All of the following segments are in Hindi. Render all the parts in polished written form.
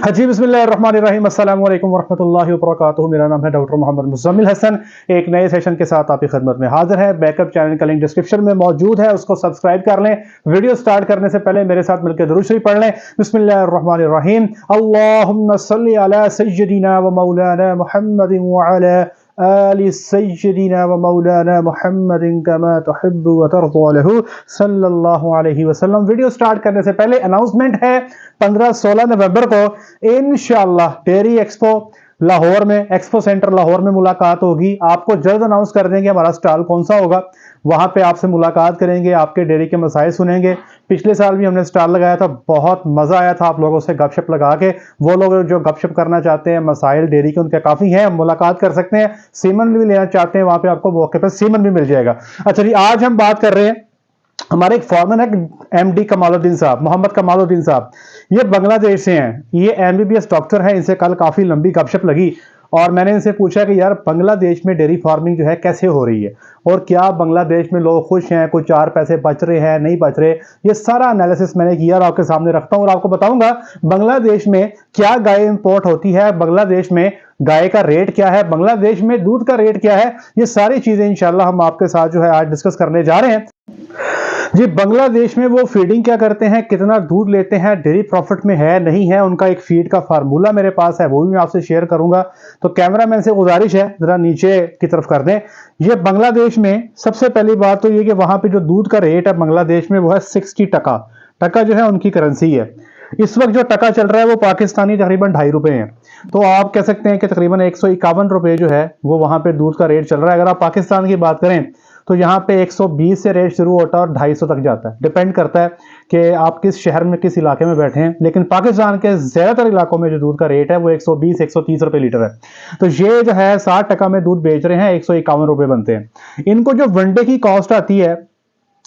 जी बिस्मिल्लाहिर्रहमानिर्रहीम अस्सलामु अलैकुम वरहमतुल्लाहि वबरकातुहू। मेरा नाम है डॉक्टर मोहम्मद मुज़म्मिल हसन। एक नए सेशन के साथ आपकी खिदमत में हाजिर है। बैकअप चैनल का लिंक डिस्क्रिप्शन में मौजूद है, उसको सब्सक्राइब कर लें। वीडियो स्टार्ट करने से पहले मेरे साथ मिलकर दुरूद शरीफ पढ़ लें। बिस्मिल्लाहिर्रहमानिर्रहीम। अल्लाहुम्मा सल्लि अला सय्यिदिना व मौलाना मुहम्मदिन व अला आलि सय्यिदिना व मौलाना मुहम्मदिन कमा तुहिब्बु व तर्ज़ा लहू सल्लल्लाहु अलैहि वसल्लम। वीडियो स्टार्ट करने से पहले अनाउंसमेंट है, 15-16 नवंबर को इंशाअल्लाह डेयरी एक्सपो लाहौर में, एक्सपो सेंटर लाहौर में मुलाकात होगी। आपको जल्द अनाउंस कर देंगे हमारा स्टॉल कौन सा होगा। वहां पे आपसे मुलाकात करेंगे, आपके डेयरी के मसाइल सुनेंगे। पिछले साल भी हमने स्टॉल लगाया था, बहुत मजा आया था आप लोगों से गपशप लगा के। वो लोग जो गपशप करना चाहते हैं, मसाइल डेयरी के उनके काफी हैं, मुलाकात कर सकते हैं। सीमन भी लेना चाहते हैं, वहां पे आपको मौके पर सीमन भी मिल जाएगा। अच्छा जी, आज हम बात कर रहे हैं, हमारे एक फॉर्मन है एमडी कमालुद्दीन साहब, मोहम्मद कमालुद्दीन साहब। ये बांग्लादेश से हैं, ये एमबीबीएस डॉक्टर हैं। इनसे कल काफी लंबी गपशप लगी और मैंने इनसे पूछा कि यार बांग्लादेश में डेयरी फार्मिंग जो है कैसे हो रही है और क्या बांग्लादेश में लोग खुश हैं, कुछ 4 पैसे बच रहे हैं, नहीं बच रहे। ये सारा एनालिसिस मैंने किया और आपके सामने रखता हूं और आपको बताऊंगा बांग्लादेश में क्या गाय इंपोर्ट होती है, बांग्लादेश में गाय का रेट क्या है, बांग्लादेश में दूध का रेट क्या है। ये सारी चीजें इंशाल्लाह हम आपके साथ जो है आज डिस्कस करने जा रहे हैं। जी, बांग्लादेश में वो फीडिंग क्या करते हैं, कितना दूध लेते हैं, डेयरी प्रॉफिट में है नहीं है, उनका एक फीड का फार्मूला मेरे पास है, वो भी मैं आपसे शेयर करूंगा। तो कैमरामैन से गुजारिश है जरा नीचे की तरफ कर दें। ये बांग्लादेश में सबसे पहली बात तो ये कि वहां पे जो दूध का रेट है बांग्लादेश में वो है 60 टका। टका जो है उनकी करेंसी है। इस वक्त जो टका चल रहा है वो पाकिस्तानी तकरीबन 2.5 रुपए है। तो आप कह सकते हैं कि तकरीबन 151 रुपए जो है वो वहां पे दूध का रेट चल रहा है। अगर आप पाकिस्तान की बात करें तो यहाँ पे 120 से रेट शुरू होता है और 250 तक जाता है। डिपेंड करता है कि आप किस शहर में, किस इलाके में बैठे हैं। लेकिन पाकिस्तान के ज्यादातर इलाकों में जो दूध का रेट है वो 120-130 रुपए लीटर है। तो ये जो है 60 टका में दूध बेच रहे हैं, 151 रुपए बनते हैं। इनको जो वनडे की कॉस्ट आती है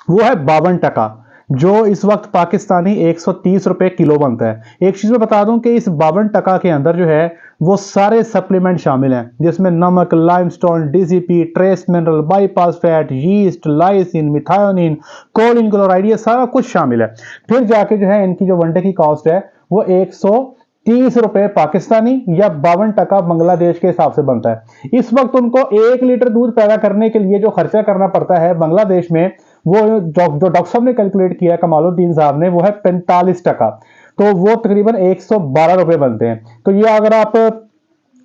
वो है 52 टका, जो इस वक्त पाकिस्तानी 130 रुपए किलो बनता है। एक चीज मैं बता दूं कि इस 52 टका के अंदर जो है वो सारे सप्लीमेंट शामिल हैं, जिसमें नमक, limestone, DCP, trace mineral, bypass fat, yeast, lysine, methionine, choline chloride, ये सारा कुछ शामिल है। फिर जाके जो है इनकी जो वनडे की कॉस्ट है वो 130 रुपए पाकिस्तानी या 52 टका बांग्लादेश के हिसाब से बनता है। इस वक्त उनको 1 लीटर दूध पैदा करने के लिए जो खर्चा करना पड़ता है बांग्लादेश में, वो जो डॉक्टर साहब ने कैलकुलेट किया, कमालुद्दीन साहब ने, वो है 45 टका। तो वो तकरीबन 112 रुपए बनते हैं। तो ये अगर आप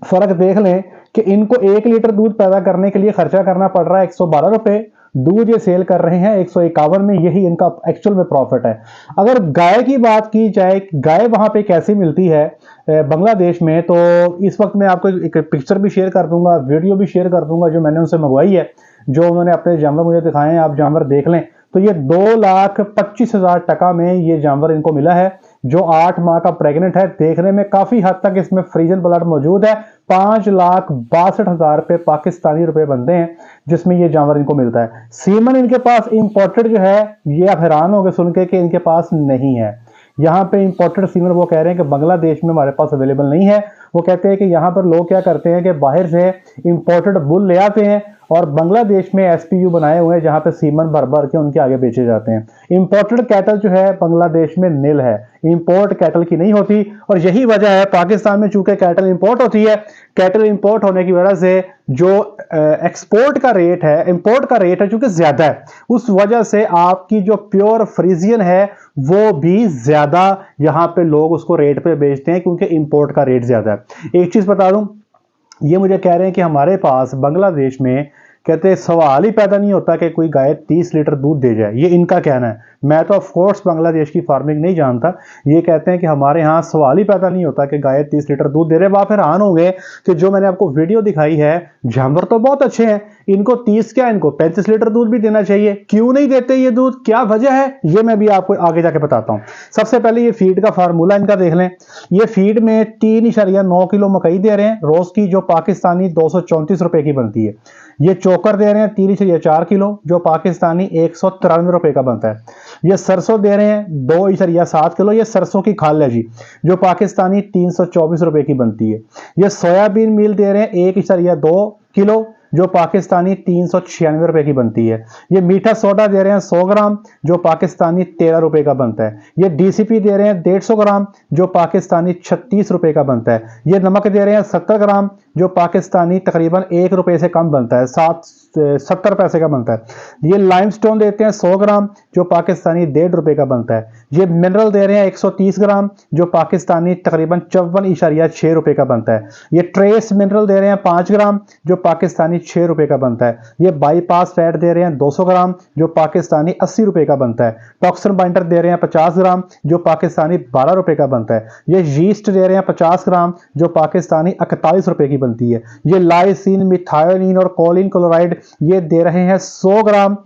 फर्क देख लें कि इनको 1 लीटर दूध पैदा करने के लिए खर्चा करना पड़ रहा है 112 रुपए, दूध ये सेल कर रहे हैं 151 में, यही इनका एक्चुअल में प्रॉफिट है। अगर गाय की बात की जाए, गाय वहां पे कैसी मिलती है बांग्लादेश में, तो इस वक्त मैं आपको एक पिक्चर भी शेयर कर दूंगा, वीडियो भी शेयर कर दूंगा जो मैंने उनसे मंगवाई है, जो उन्होंने अपने जानवर मुझे दिखाए हैं। आप जानवर देख लें तो ये 2,25,000 टका में ये जानवर इनको मिला है, जो 8 माह का प्रेग्नेंट है। देखने में काफी हद तक इसमें फ्रीजन ब्लड मौजूद है। 5,62,000 रुपए पाकिस्तानी रुपए बनते हैं जिसमें ये जानवर इनको मिलता है। सीमन इनके पास इंपोर्टेड जो है, ये आप हैरान होंगे सुन के कि इनके पास नहीं है। यहाँ पे इंपोर्टेड सीमन वो कह रहे हैं कि बांग्लादेश में हमारे पास अवेलेबल नहीं है। वो कहते हैं कि यहाँ पर लोग क्या करते हैं कि बाहर से इंपोर्टेड बुल ले आते हैं और बांग्लादेश में एसपीयू बनाए हुए हैं जहां पे सीमन भर भर के उनके आगे बेचे जाते हैं। इंपोर्टेड कैटल जो है बांग्लादेश में नील है, इंपोर्ट कैटल की नहीं होती। और यही वजह है, पाकिस्तान में चूंकि कैटल इंपोर्ट होती है, कैटल इंपोर्ट होने की वजह से जो एक्सपोर्ट का रेट है, इंपोर्ट का रेट है चूंकि ज्यादा है, उस वजह से आपकी जो प्योर फ्रीजियन है वो भी ज्यादा यहां पे लोग उसको रेट पे बेचते हैं क्योंकि इंपोर्ट का रेट ज्यादा है। एक चीज बता दूं, ये मुझे कह रहे हैं कि हमारे पास बांग्लादेश में, कहते हैं सवाल ही पैदा नहीं होता कि कोई गाय 30 लीटर दूध दे जाए। ये इनका कहना है। मैं तो ऑफ कोर्स बांग्लादेश की फार्मिंग नहीं जानता। ये कहते हैं कि हमारे यहाँ सवाल ही पैदा नहीं होता कि गाय 30 लीटर दूध दे रहे। आप हैरान होंगे कि जो मैंने आपको वीडियो दिखाई है, जानवर तो बहुत अच्छे हैं, इनको 30 क्या, इनको 35 लीटर दूध भी देना चाहिए। क्यों नहीं देते ये दूध, क्या वजह है, ये मैं भी आपको आगे जाके बताता हूँ। सबसे पहले ये फीड का फार्मूला इनका देख लें। ये फीड में 3.9 किलो मकई दे रहे हैं रोज की, जो पाकिस्तानी 234 रुपए की बनती है। ये चोकर दे रहे हैं 3.4 किलो, जो पाकिस्तानी 193 रुपए का बनता है। ये सरसों दे रहे हैं 2.7 किलो, ये सरसों की खाल है जी, जो पाकिस्तानी 324 रुपए की बनती है। ये सोयाबीन मील दे रहे हैं 1.2 किलो, जो पाकिस्तानी 396 रुपए की बनती है। ये मीठा सोडा दे रहे हैं 100 ग्राम, जो पाकिस्तानी 13 रुपए का बनता है। ये डीसीपी दे रहे हैं 150 ग्राम, जो पाकिस्तानी 36 रुपए का बनता है। ये नमक दे रहे हैं 70 ग्राम, जो पाकिस्तानी तकरीबन 1 रुपए से कम बनता है, 70 पैसे का बनता है। ये लाइमस्टोन देते हैं 100 ग्राम, जो पाकिस्तानी 1.5 रुपए का बनता है। ये मिनरल दे रहे हैं 130 ग्राम, जो पाकिस्तानी तकरीबन 54.6 रुपए का बनता है। ये ट्रेस मिनरल दे रहे हैं 5 ग्राम, जो पाकिस्तानी 6 रुपए का बनता है। ये बाईपास फैट दे रहे हैं 200 ग्राम, जो पाकिस्तानी 80 रुपए का बनता है। टॉक्सिन बाइंडर दे रहे हैं 50 ग्राम, जो पाकिस्तानी 12 रुपए का बनता है। ये यीस्ट दे रहे हैं 50 ग्राम, जो पाकिस्तानी 41 रुपए की बनती है। ये लाइसिन, मिथायोनिन और कोलिन क्लोराइड ये दे रहे हैं 100 ग्राम,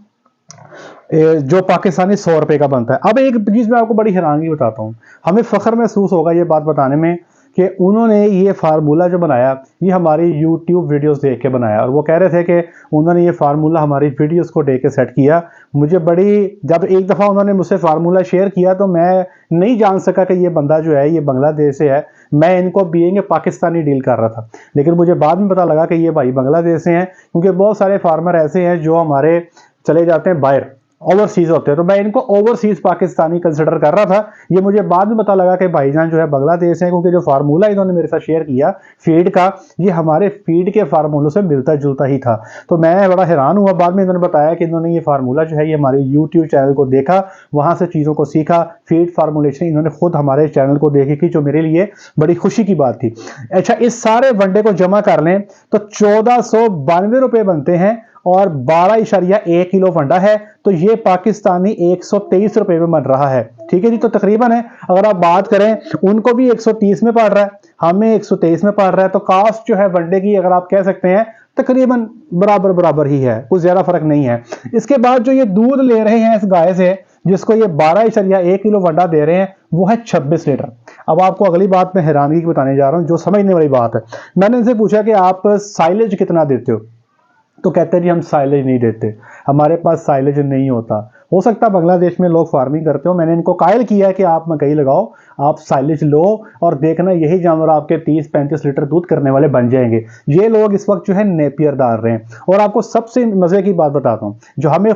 जो पाकिस्तानी 100 रुपए का बनता है। अब एक चीज मैं आपको बड़ी हैरानगी बताता हूं, हमें फख्र महसूस होगा ये बात बताने में कि उन्होंने ये फार्मूला जो बनाया ये हमारी YouTube वीडियोस देख के बनाया, और वो कह रहे थे कि उन्होंने ये फार्मूला हमारी वीडियोस को देख के सेट किया। मुझे बड़ी, जब एक दफ़ा उन्होंने मुझसे फार्मूला शेयर किया तो मैं नहीं जान सका कि ये बंदा जो है ये बांग्लादेश से है। मैं इनको बीइंग पाकिस्तानी डील कर रहा था, लेकिन मुझे बाद में पता लगा कि ये भाई बांग्लादेश से हैं, क्योंकि बहुत सारे फार्मर ऐसे हैं जो हमारे चले जाते हैं बाहर, ओवरसीज होते हैं, तो मैं इनको ओवरसीज पाकिस्तानी कंसिडर कर रहा था। ये मुझे बाद में पता लगा कि भाईजान जो है बांग्लादेश है, क्योंकि जो फार्मूला इन्होंने मेरे साथ शेयर किया फीड का, ये हमारे फीड के फार्मूलों से मिलता जुलता ही था। तो मैं बड़ा हैरान हुआ। बाद में इन्होंने बताया कि इन्होंने ये फार्मूला जो है ये हमारे YouTube चैनल को देखा, वहां से चीज़ों को सीखा। फीड फार्मूलेशन इन्होंने खुद हमारे चैनल को देखी की, जो मेरे लिए बड़ी खुशी की बात थी। अच्छा, इस सारे वनडे को जमा कर लें तो 1492 रुपए बनते हैं, और 12.1 किलो वंडा है, तो ये पाकिस्तानी 123 रुपए में बन रहा है। ठीक है जी, तो तकरीबन है, अगर आप बात करें उनको भी 130 में पड़ रहा है, हमें 123 में पड़ रहा है, तो कास्ट जो है वनडे की अगर आप कह सकते हैं तकरीबन बराबर बराबर ही है, कुछ ज्यादा फर्क नहीं है। इसके बाद जो ये दूध ले रहे हैं इस गाय से, जिसको ये 12.1 किलो वंडा दे रहे हैं, वो है 26 लीटर। अब आपको अगली बात मैं हैरानगी की बताने जा रहा हूं, जो समझने वाली बात है। मैंने इनसे पूछा कि आप साइलेज कितना देते हो, तो कहते हैं जी हम साइलेज नहीं देते, हमारे पास साइलेज नहीं होता। हो सकता है बांग्लादेश में लोग फार्मिंग करते हो। मैंने इनको कायल किया है कि आप मकई लगाओ, आप साइलेज लो, और देखना यही जानवर आपके 30-35 लीटर दूध करने वाले बन जाएंगे। ये लोग इस वक्त जो है नेपियर डाल रहे हैं। और आपको सबसे मजे की बात बताता हूँ, जो हमें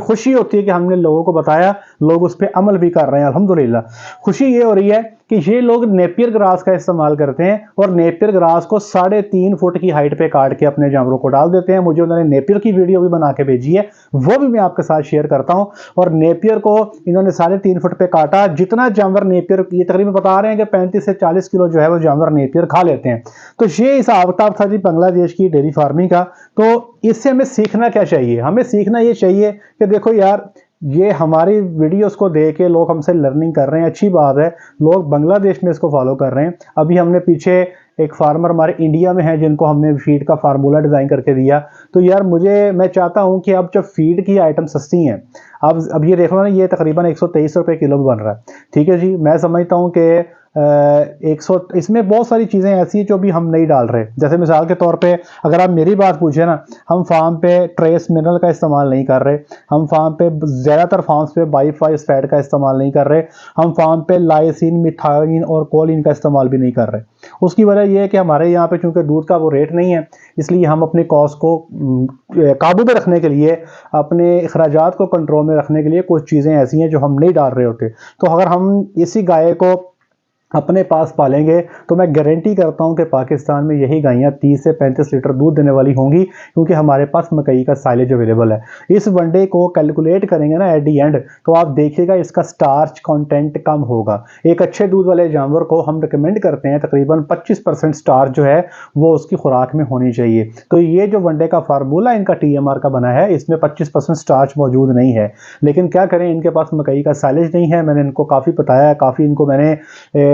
खुशी होती है कि हमने लोगों को बताया, लोग उस पर अमल भी कर रहे हैं, अल्हम्दुलिल्लाह। खुशी ये हो रही है कि ये लोग नेपियर ग्रास का इस्तेमाल करते हैं, और नेपियर ग्रास को 3.5 फुट की हाइट पे काट के अपने जानवरों को डाल देते हैं। मुझे उन्होंने नेपियर की वीडियो भी बना के भेजी है, वो भी मैं आपके साथ शेयर करता हूं। और नेपियर को इन्होंने 3.5 फुट पे काटा, जितना जानवर नेपियर, ये तकरीबन बता रहे हैं कि 35 से 40 किलो जो है वो जानवर नेपियर खा लेते हैं। तो ये हिसाब किताब था जी बांग्लादेश की डेयरी फार्मिंग का। तो इससे हमें सीखना क्या चाहिए? हमें सीखना ये चाहिए कि देखो यार, ये हमारी वीडियोस को देख के लोग हमसे लर्निंग कर रहे हैं, अच्छी बात है, लोग बांग्लादेश में इसको फॉलो कर रहे हैं। अभी हमने पीछे एक फार्मर हमारे इंडिया में है जिनको हमने फीड का फार्मूला डिज़ाइन करके दिया। तो यार मैं चाहता हूं कि अब जब फीड की आइटम सस्ती हैं, अब ये देख लो ना, ये तकरीबन 123 रुपये किलो बन रहा है। ठीक है जी, मैं समझता हूं कि 100, इसमें बहुत सारी चीज़ें ऐसी हैं जो भी हम नहीं डाल रहे। जैसे मिसाल के तौर पे अगर आप मेरी बात पूछे ना, हम फार्म पे ट्रेस मिनरल का इस्तेमाल नहीं कर रहे, हम फार्म पे ज़्यादातर फार्म्स पे बाईपास फैट का इस्तेमाल नहीं कर रहे, हम फार्म पे लाइसिन, मिथायोनिन और कोलिन का इस्तेमाल भी नहीं कर रहे। उसकी वजह यह है कि हमारे यहाँ पे चूँकि दूध का वो रेट नहीं है, इसलिए हम अपने कॉस्ट को काबू में रखने के लिए, अपने अखराजात को कंट्रोल में रखने के लिए कुछ चीज़ें ऐसी हैं जो हम नहीं डाल रहे होते। तो अगर हम इसी गाय को अपने पास पालेंगे तो मैं गारंटी करता हूं कि पाकिस्तान में यही गायें 30 से 35 लीटर दूध देने वाली होंगी, क्योंकि हमारे पास मकई का साइलेज अवेलेबल है। इस वनडे को कैलकुलेट करेंगे ना एट दी एंड, तो आप देखिएगा इसका स्टार्च कंटेंट कम होगा। एक अच्छे दूध वाले जानवर को हम रिकमेंड करते हैं तकरीबन 25% स्टार्च जो है वो उसकी खुराक में होनी चाहिए। तो ये जो वनडे का फार्मूला इनका TMR का बना है, इसमें 25% स्टार्च मौजूद नहीं है। लेकिन क्या करें, इनके पास मकई का साइलेज नहीं है। मैंने इनको काफ़ी बताया, काफ़ी इनको मैंने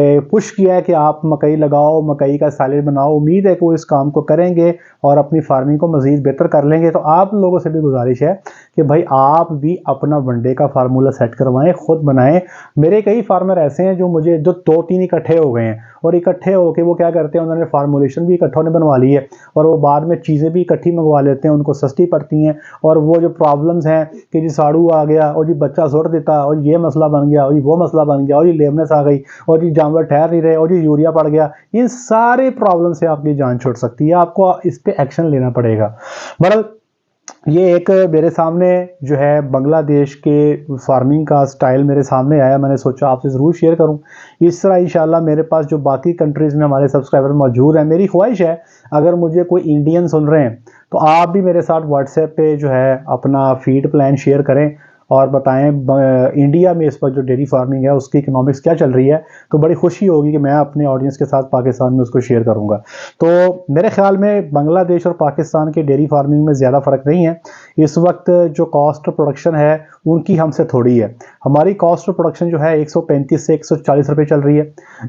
पुश किया है कि आप मकई लगाओ, मकई का साइलेज बनाओ। उम्मीद है कि वो इस काम को करेंगे और अपनी फार्मिंग को मज़ीद बेहतर कर लेंगे। तो आप लोगों से भी गुजारिश है कि भाई आप भी अपना वनडे का फार्मूला सेट करवाएं, खुद बनाएं। मेरे कई फार्मर ऐसे हैं जो 2-3 इकट्ठे हो गए हैं और इकट्ठे होकर वो क्या करते हैं, उन्होंने फार्मूलेशन भी इकट्ठों ने बनवा ली है और वो बाद में चीज़ें भी इकट्ठी मंगवा लेते हैं, उनको सस्ती पड़ती हैं। और वो जो प्रॉब्लम्स हैं कि जी साड़ू आ गया और जी बच्चा सुट देता और ये मसला बन गया और ये वो मसला बन गया और ये लेमनेस आ गई और जी जानवर ठहर नहीं रहे और जी यूरिया पड़ गया, इन सारे प्रॉब्लम से आपकी जान छूट सकती है। आपको इस पे एक्शन लेना पड़ेगा। बहरहाल ये एक मेरे सामने जो है बांग्लादेश के फार्मिंग का स्टाइल मेरे सामने आया, मैंने सोचा आपसे ज़रूर शेयर करूं। इस तरह इंशाल्लाह मेरे पास जो बाकी कंट्रीज़ में हमारे सब्सक्राइबर मौजूद हैं, मेरी ख्वाहिश है अगर मुझे कोई इंडियन सुन रहे हैं तो आप भी मेरे साथ व्हाट्सएप पे जो है अपना फीड प्लान शेयर करें और बताएं इंडिया में इस वक्त जो डेयरी फार्मिंग है उसकी इकोनॉमिक्स क्या चल रही है। तो बड़ी खुशी होगी कि मैं अपने ऑडियंस के साथ पाकिस्तान में उसको शेयर करूंगा। तो मेरे ख्याल में बांग्लादेश और पाकिस्तान के डेयरी फार्मिंग में ज़्यादा फ़र्क नहीं है। इस वक्त जो कॉस्ट ऑफ प्रोडक्शन है उनकी हमसे थोड़ी है। हमारी कॉस्ट ऑफ प्रोडक्शन जो है 135 से 140 रुपये चल रही है।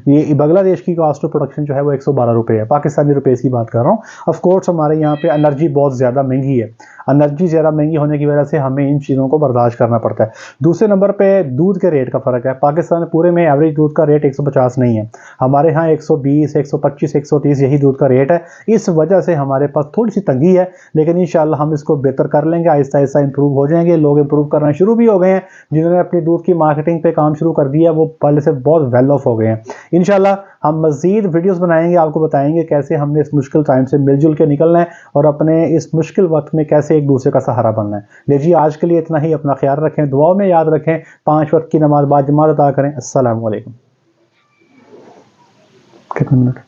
ये बांग्लादेश की कॉस्ट ऑफ प्रोडक्शन जो है वो 112 रुपये है। पाकिस्तानी रुपये की बात कर रहा हूँ। ऑफकोर्स हमारे यहाँ पे एनर्जी बहुत ज़्यादा महंगी है। एनर्जी ज़्यादा महंगी होने की वजह से हमें इन चीज़ों को बर्दाश्त करना पड़ता है। दूसरे नंबर पे दूध के रेट का फ़र्क है। पाकिस्तान पूरे में एवरेज दूध का रेट 150 नहीं है, हमारे यहाँ 120, 125, 130 यही दूध का रेट है। इस वजह से हमारे पास थोड़ी सी तंगी है, लेकिन इंशाल्लाह हम इसको बेहतर कर लेंगे। आहिस्ता आहिस्ता इंप्रूव हो जाएंगे। लोग इंप्रूव करना शुरू भी हो गए हैं। जिन्होंने अपनी दूध की मार्केटिंग पे काम शुरू कर दिया वो पहले से बहुत वेल ऑफ हो गए हैं। इंशाल्लाह हम मज़ीद वीडियोस बनाएंगे, आपको बताएंगे कैसे हमने इस मुश्किल टाइम से मिलजुल के निकलना है और अपने इस मुश्किल वक्त में कैसे एक दूसरे का सहारा बनना है। लीजिए आज के लिए इतना ही। अपना ख्याल रखें, दुआओं में याद रखें, 5 वक्त की नमाज बाद जमात अता करें। अस्सलाम वालेकुम। कितने मिनट?